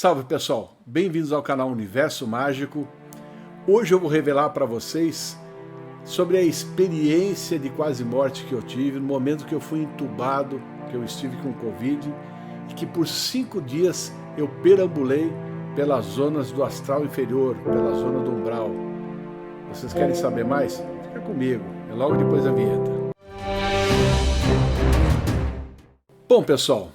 Salve pessoal, bem-vindos ao canal Universo Mágico. Hoje eu vou revelar para vocês sobre a experiência de quase morte que eu tive no momento que eu fui entubado, que eu estive com Covid e que por 5 dias eu perambulei pelas zonas do astral inferior, pela zona do umbral. Vocês querem saber mais? Fica comigo, é logo depois da vinheta. Bom pessoal,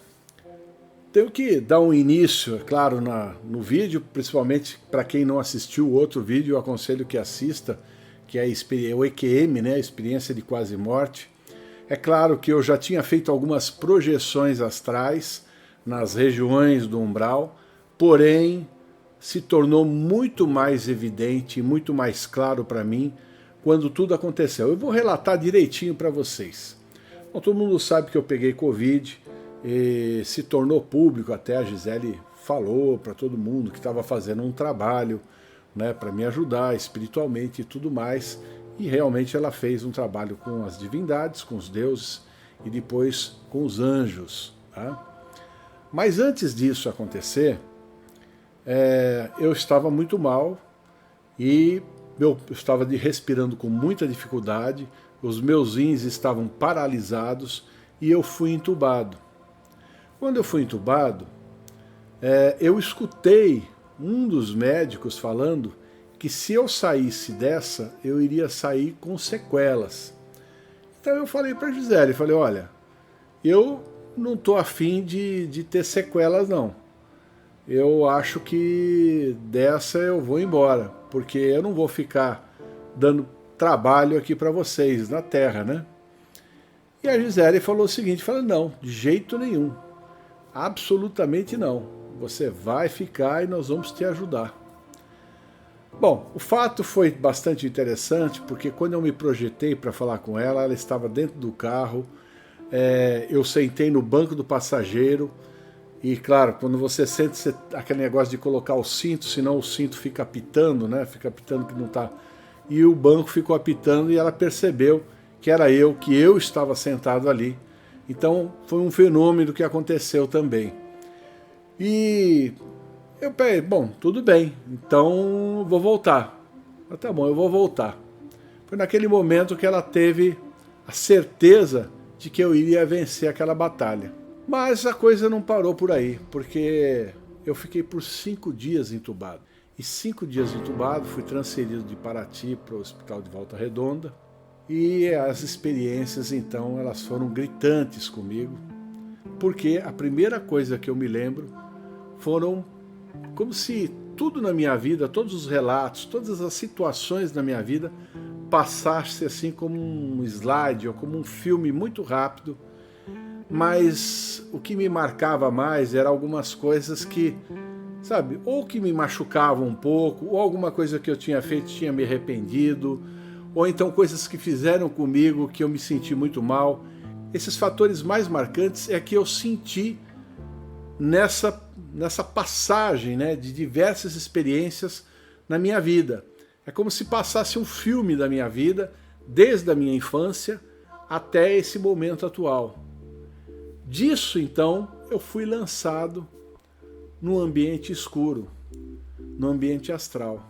tenho que dar um início, é claro, no vídeo, principalmente para quem não assistiu o outro vídeo, eu aconselho que assista, que é o EQM, né, a experiência de quase morte. É claro que eu já tinha feito algumas projeções astrais nas regiões do umbral, porém se tornou muito mais evidente e muito mais claro para mim quando tudo aconteceu. Eu vou relatar direitinho para vocês. Bom, todo mundo sabe que eu peguei Covid, e se tornou público, até a Gisele falou para todo mundo que estava fazendo um trabalho, né, para me ajudar espiritualmente e tudo mais, e realmente ela fez um trabalho com as divindades, com os deuses e depois com os anjos. Tá? Mas antes disso acontecer, eu estava muito mal e eu estava respirando com muita dificuldade, os meus rins estavam paralisados e eu fui entubado. Quando eu fui entubado, eu escutei um dos médicos falando que se eu saísse dessa, eu iria sair com sequelas. Então eu falei para a Gisele, falei, olha, eu não estou afim de ter sequelas não. Eu acho que dessa eu vou embora, porque eu não vou ficar dando trabalho aqui para vocês na Terra, né? E a Gisele falou o seguinte, falou, não, de jeito nenhum. Absolutamente não. Você vai ficar e nós vamos te ajudar. Bom, o fato foi bastante interessante, porque quando eu me projetei para falar com ela, ela estava dentro do carro, eu sentei no banco do passageiro, e claro, quando você sente aquele negócio de colocar o cinto, senão o cinto fica apitando, né? Fica apitando que não está. E o banco ficou apitando e ela percebeu que era eu, que eu estava sentado ali. Então foi um fenômeno que aconteceu também. E eu pensei, bom, tudo bem, então vou voltar. Mas tá bom, eu vou voltar. Foi naquele momento que ela teve a certeza de que eu iria vencer aquela batalha. Mas a coisa não parou por aí, porque eu fiquei por 5 dias entubado. E 5 dias entubado, fui transferido de Paraty para o Hospital de Volta Redonda. E as experiências, então, elas foram gritantes comigo, porque a primeira coisa que eu me lembro foram como se tudo na minha vida, todos os relatos, todas as situações na minha vida passasse assim como um slide ou como um filme muito rápido, mas o que me marcava mais eram algumas coisas que, sabe, ou que me machucavam um pouco, ou alguma coisa que eu tinha feito tinha me arrependido, ou então coisas que fizeram comigo que eu me senti muito mal. Esses fatores mais marcantes é que eu senti nessa passagem, né, de diversas experiências na minha vida. É como se passasse um filme da minha vida, desde a minha infância até esse momento atual. Disso, então, eu fui lançado no ambiente escuro, no ambiente astral.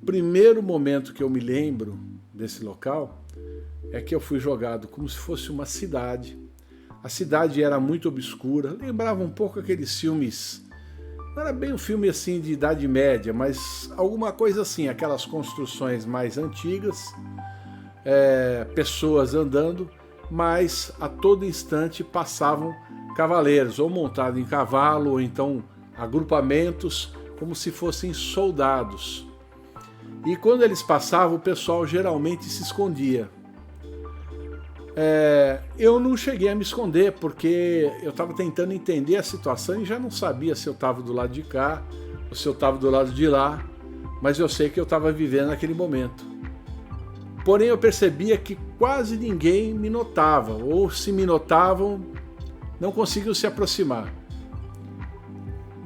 Primeiro momento que eu me lembro desse local é que eu fui jogado como se fosse uma cidade. A cidade era muito obscura, lembrava um pouco aqueles filmes, não era bem um filme assim de Idade Média, mas alguma coisa assim, aquelas construções mais antigas, pessoas andando, mas a todo instante passavam cavaleiros, ou montados em cavalo, ou então agrupamentos, como se fossem soldados. E quando eles passavam, o pessoal geralmente se escondia. Eu não cheguei a me esconder, porque eu estava tentando entender a situação e já não sabia se eu estava do lado de cá ou se eu estava do lado de lá, mas eu sei que eu estava vivendo naquele momento. Porém, eu percebia que quase ninguém me notava, ou se me notavam, não conseguiam se aproximar.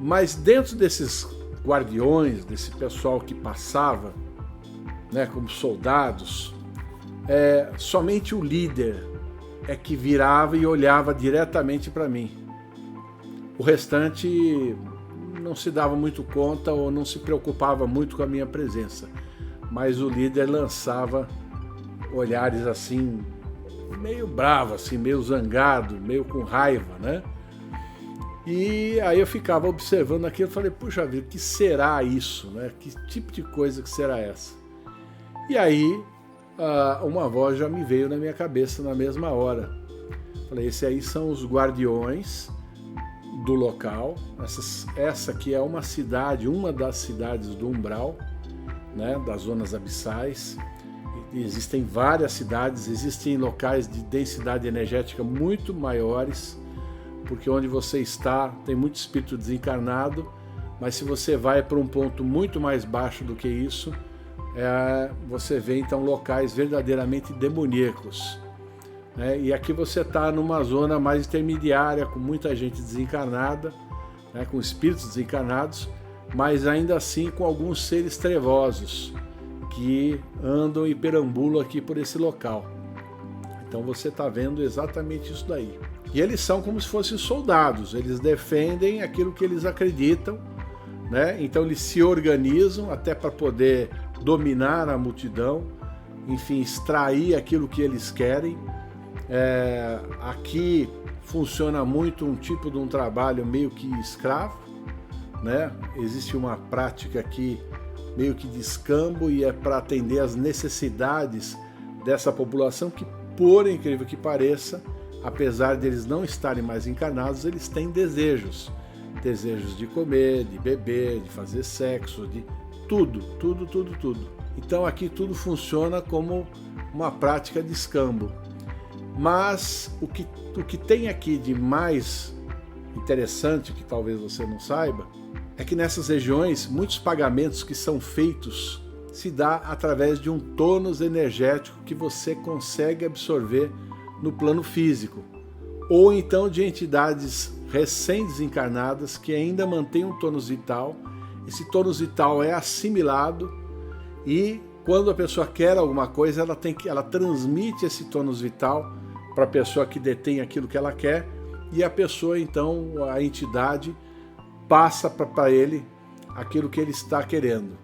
Mas dentro desses guardiões, desse pessoal que passava, né, como soldados, somente o líder é que virava e olhava diretamente para mim. O restante não se dava muito conta ou não se preocupava muito com a minha presença. Mas o líder lançava olhares assim, meio bravo, assim, meio zangado, meio com raiva, né? E aí eu ficava observando aquilo e falei, puxa vida, que será isso, né? Que tipo de coisa que será essa? E aí uma voz já me veio na minha cabeça na mesma hora. Falei, esses aí são os guardiões do local. Essa aqui é uma cidade, uma das cidades do umbral, né? Das zonas abissais. Existem várias cidades, existem locais de densidade energética muito maiores, porque onde você está tem muito espírito desencarnado, mas se você vai para um ponto muito mais baixo do que isso, você vê então locais verdadeiramente demoníacos, né? E aqui você está numa zona mais intermediária, com muita gente desencarnada, né? Com espíritos desencarnados, mas ainda assim com alguns seres trevosos que andam e perambulam aqui por esse local. Então você está vendo exatamente isso daí. E eles são como se fossem soldados, eles defendem aquilo que eles acreditam, né? Então eles se organizam até para poder dominar a multidão, enfim, extrair aquilo que eles querem. Aqui funciona muito um tipo de um trabalho meio que escravo, né? Existe uma prática aqui meio que de escambo e é para atender às necessidades dessa população que, por incrível que pareça, apesar de eles não estarem mais encarnados, eles têm desejos de comer, de beber, de fazer sexo, de tudo. Então aqui tudo funciona como uma prática de escambo. Mas o que tem aqui de mais interessante, que talvez você não saiba, é que nessas regiões muitos pagamentos que são feitos se dá através de um tônus energético que você consegue absorver no plano físico, ou então de entidades recém-desencarnadas que ainda mantêm um tônus vital. Esse tônus vital é assimilado e quando a pessoa quer alguma coisa, ela transmite esse tônus vital para a pessoa que detém aquilo que ela quer e a pessoa, então, a entidade, passa para ele aquilo que ele está querendo.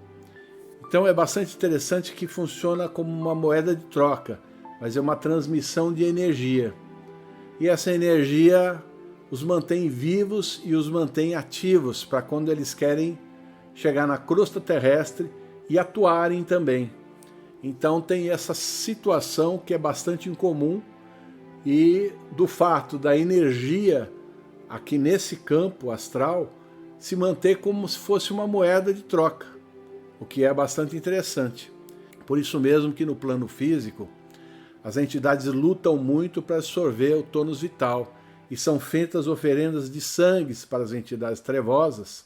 Então é bastante interessante que funciona como uma moeda de troca, mas é uma transmissão de energia. E essa energia os mantém vivos e os mantém ativos para quando eles querem chegar na crosta terrestre e atuarem também. Então tem essa situação que é bastante incomum e do fato da energia aqui nesse campo astral se manter como se fosse uma moeda de troca, o que é bastante interessante. Por isso mesmo que no plano físico as entidades lutam muito para absorver o tônus vital e são feitas oferendas de sangues para as entidades trevosas,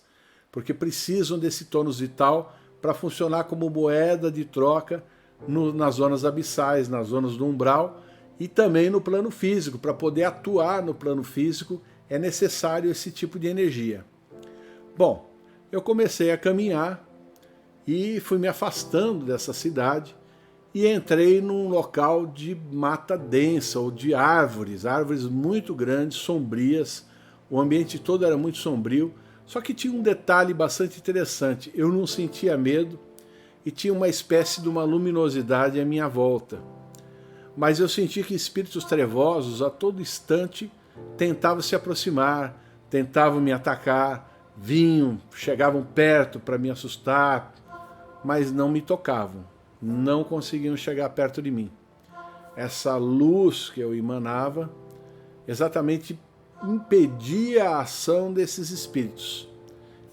porque precisam desse tônus vital para funcionar como moeda de troca nas zonas abissais, nas zonas do umbral e também no plano físico. Para poder atuar no plano físico é necessário esse tipo de energia. Bom, eu comecei a caminhar e fui me afastando dessa cidade e entrei num local de mata densa ou de árvores muito grandes, sombrias. O ambiente todo era muito sombrio, só que tinha um detalhe bastante interessante. Eu não sentia medo e tinha uma espécie de uma luminosidade à minha volta. Mas eu senti que espíritos trevosos a todo instante tentavam se aproximar, tentavam me atacar, vinham, chegavam perto para me assustar, mas não me tocavam, não conseguiam chegar perto de mim. Essa luz que eu emanava exatamente impedia a ação desses espíritos.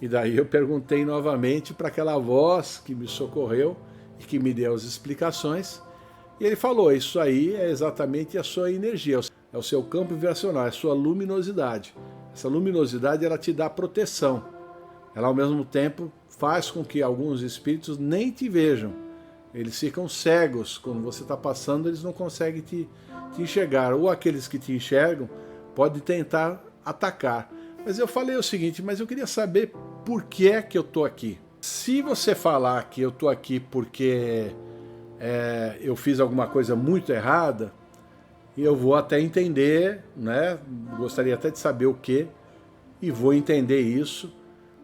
E daí eu perguntei novamente para aquela voz que me socorreu e que me deu as explicações, e ele falou, isso aí é exatamente a sua energia, é o seu campo vibracional, é a sua luminosidade. Essa luminosidade ela te dá proteção. Ela ao mesmo tempo faz com que alguns espíritos nem te vejam. Eles ficam cegos. Quando você está passando, eles não conseguem te enxergar. Ou aqueles que te enxergam podem tentar atacar. Mas eu falei o seguinte, mas eu queria saber por que é que eu estou aqui. Se você falar que eu estou aqui porque eu fiz alguma coisa muito errada, eu vou até entender, né? Gostaria até de saber o que, e vou entender isso,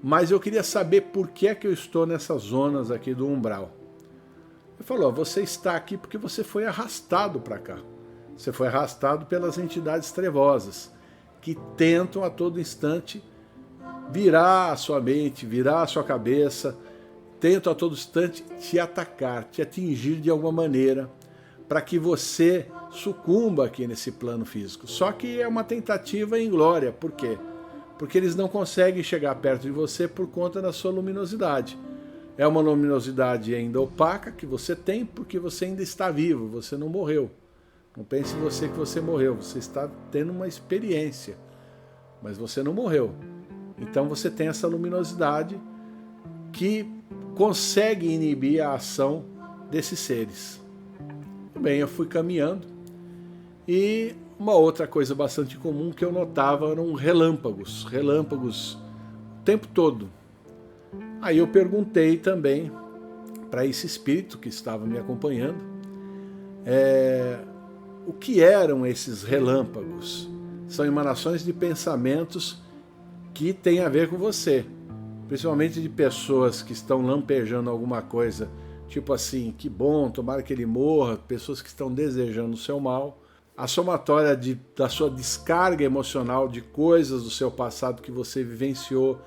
mas eu queria saber por que é que eu estou nessas zonas aqui do umbral. Ele falou, você está aqui porque você foi arrastado para cá. Você foi arrastado pelas entidades trevosas, que tentam a todo instante virar a sua mente, virar a sua cabeça, tentam a todo instante te atacar, te atingir de alguma maneira, para que você sucumba aqui nesse plano físico. Só que é uma tentativa inglória. Por quê? Porque eles não conseguem chegar perto de você por conta da sua luminosidade. É uma luminosidade ainda opaca que você tem porque você ainda está vivo, você não morreu. Não pense você que você morreu, você está tendo uma experiência, mas você não morreu. Então você tem essa luminosidade que consegue inibir a ação desses seres. Bem, eu fui caminhando e uma outra coisa bastante comum que eu notava eram relâmpagos o tempo todo. Aí eu perguntei também para esse espírito que estava me acompanhando o que eram esses relâmpagos. São emanações de pensamentos que têm a ver com você, principalmente de pessoas que estão lampejando alguma coisa, tipo assim, que bom, tomara que ele morra, pessoas que estão desejando o seu mal. A somatória da sua descarga emocional de coisas do seu passado que você vivenciou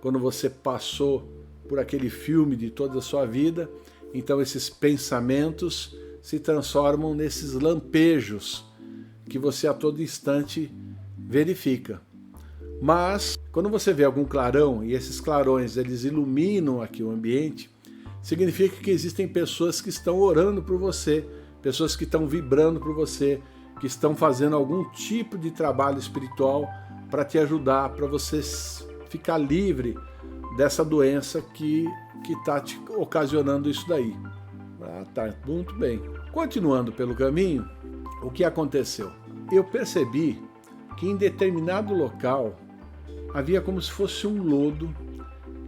quando você passou por aquele filme de toda a sua vida. Então esses pensamentos se transformam nesses lampejos que você a todo instante verifica. Mas quando você vê algum clarão e esses clarões eles iluminam aqui o ambiente, significa que existem pessoas que estão orando por você, pessoas que estão vibrando por você, que estão fazendo algum tipo de trabalho espiritual para te ajudar, para você ficar livre dessa doença que está te ocasionando isso daí. Ah, tá, muito bem. Continuando pelo caminho, o que aconteceu? Eu percebi que em determinado local havia como se fosse um lodo,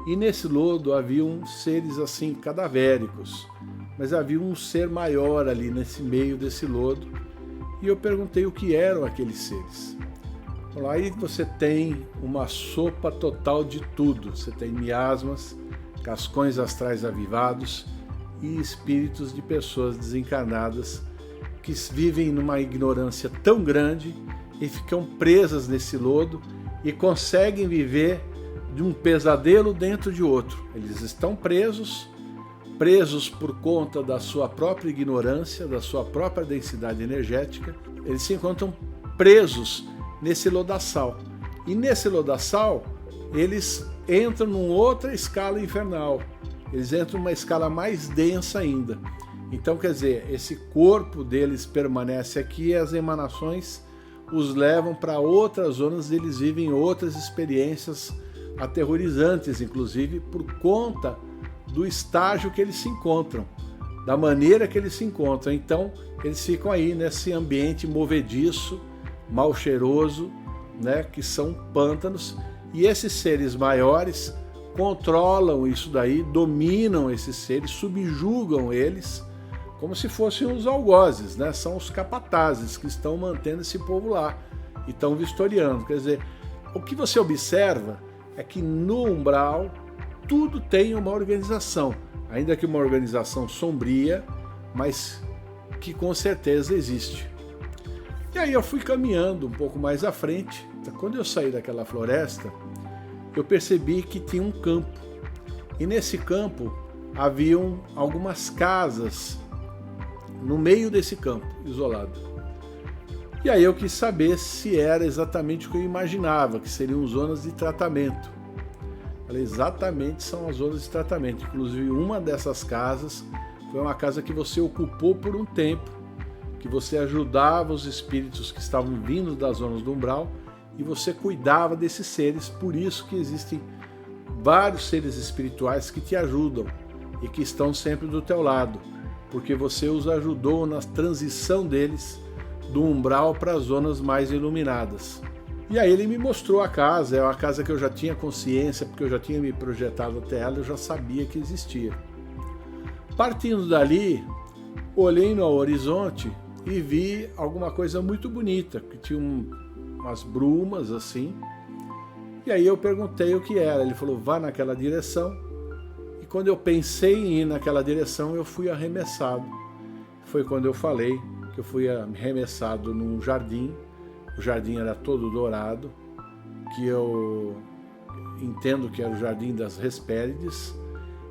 e nesse lodo haviam seres assim cadavéricos, mas havia um ser maior ali nesse meio desse lodo, e eu perguntei o que eram aqueles seres. Aí você tem uma sopa total de tudo, você tem miasmas, cascões astrais avivados e espíritos de pessoas desencarnadas que vivem numa ignorância tão grande e ficam presas nesse lodo e conseguem viver de um pesadelo dentro de outro. Eles estão presos por conta da sua própria ignorância, da sua própria densidade energética. Eles se encontram presos nesse lodaçal. E nesse lodaçal, eles entram numa outra escala infernal. Eles entram numa escala mais densa ainda. Então, quer dizer, esse corpo deles permanece aqui e as emanações os levam para outras zonas, eles vivem outras experiências aterrorizantes, inclusive por conta do estágio que eles se encontram, da maneira que eles se encontram. Então, eles ficam aí nesse ambiente movediço, mal cheiroso, né, que são pântanos, e esses seres maiores controlam isso daí, dominam esses seres, subjugam eles, como se fossem os algozes, né? São os capatazes que estão mantendo esse povo lá e estão vistoriando. Quer dizer, o que você observa é que no umbral tudo tem uma organização, ainda que uma organização sombria, mas que com certeza existe. E aí eu fui caminhando um pouco mais à frente. Quando eu saí daquela floresta, eu percebi que tinha um campo. E nesse campo haviam algumas casas no meio desse campo, isolado. E aí eu quis saber se era exatamente o que eu imaginava, que seriam zonas de tratamento. Falei, exatamente, são as zonas de tratamento. Inclusive, uma dessas casas foi uma casa que você ocupou por um tempo, que você ajudava os espíritos que estavam vindo das zonas do umbral e você cuidava desses seres. Por isso que existem vários seres espirituais que te ajudam e que estão sempre do teu lado, porque você os ajudou na transição deles do umbral para as zonas mais iluminadas. E aí ele me mostrou a casa, é uma casa que eu já tinha consciência, porque eu já tinha me projetado até ela, eu já sabia que existia. Partindo dali, olhei no horizonte e vi alguma coisa muito bonita, que tinha umas brumas assim, E aí eu perguntei o que era. Ele falou, vá naquela direção. E quando eu pensei em ir naquela direção, eu fui arremessado. Foi quando eu falei que eu fui arremessado num jardim. O jardim era todo dourado, que eu entendo que era o Jardim das Hespérides.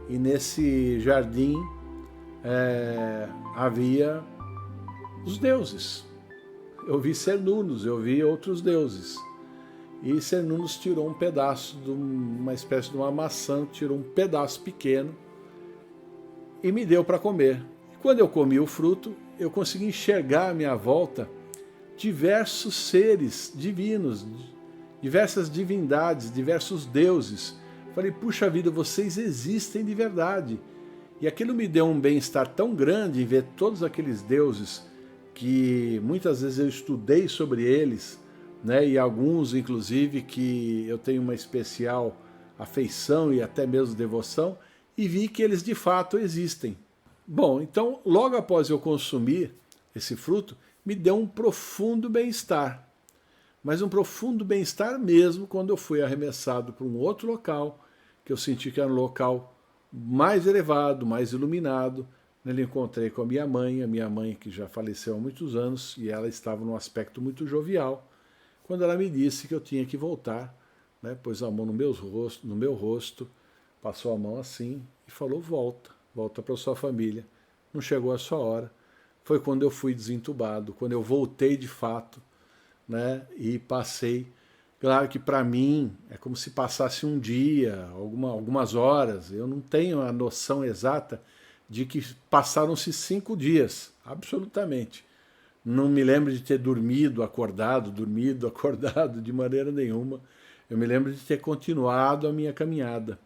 E nesse jardim havia os deuses. Eu vi Cernunnos, eu vi outros deuses. E Cernunnos tirou um pedaço de uma espécie de uma maçã, tirou um pedaço pequeno e me deu para comer. E quando eu comi o fruto, eu consegui enxergar à minha volta diversos seres divinos, diversas divindades, diversos deuses. Falei, puxa vida, vocês existem de verdade. E aquilo me deu um bem-estar tão grande em ver todos aqueles deuses que muitas vezes eu estudei sobre eles, né, e alguns, inclusive, que eu tenho uma especial afeição e até mesmo devoção, e vi que eles de fato existem. Bom, então, logo após eu consumir esse fruto, me deu um profundo bem-estar. Mas um profundo bem-estar mesmo quando eu fui arremessado para um outro local, que eu senti que era um local mais elevado, mais iluminado. Nele encontrei com a minha mãe que já faleceu há muitos anos, e ela estava num aspecto muito jovial, quando ela me disse que eu tinha que voltar, né, pôs a mão no meu rosto, passou a mão assim e falou, volta para sua família, não chegou a sua hora. Foi quando eu fui desentubado, quando eu voltei de fato, né, e passei. Claro que para mim é como se passasse um dia, algumas horas. Eu não tenho a noção exata de que passaram-se 5 dias, absolutamente. Não me lembro de ter dormido, acordado de maneira nenhuma. Eu me lembro de ter continuado a minha caminhada.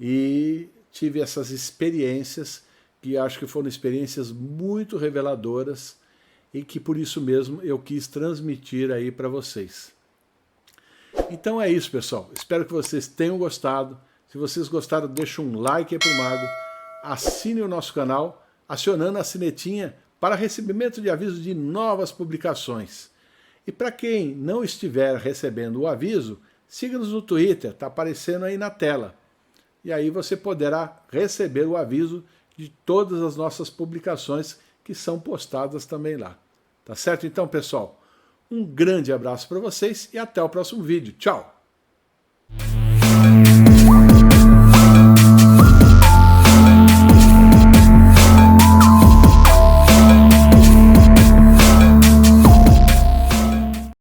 E tive essas experiências que acho que foram experiências muito reveladoras e que por isso mesmo eu quis transmitir aí para vocês. Então é isso, pessoal. Espero que vocês tenham gostado. Se vocês gostaram, deixa um like aí pro Mago. Assine o nosso canal, acionando a sinetinha para recebimento de aviso de novas publicações. E para quem não estiver recebendo o aviso, siga-nos no Twitter, está aparecendo aí na tela. E aí você poderá receber o aviso de todas as nossas publicações que são postadas também lá. Tá certo então, pessoal? Um grande abraço para vocês e até o próximo vídeo. Tchau!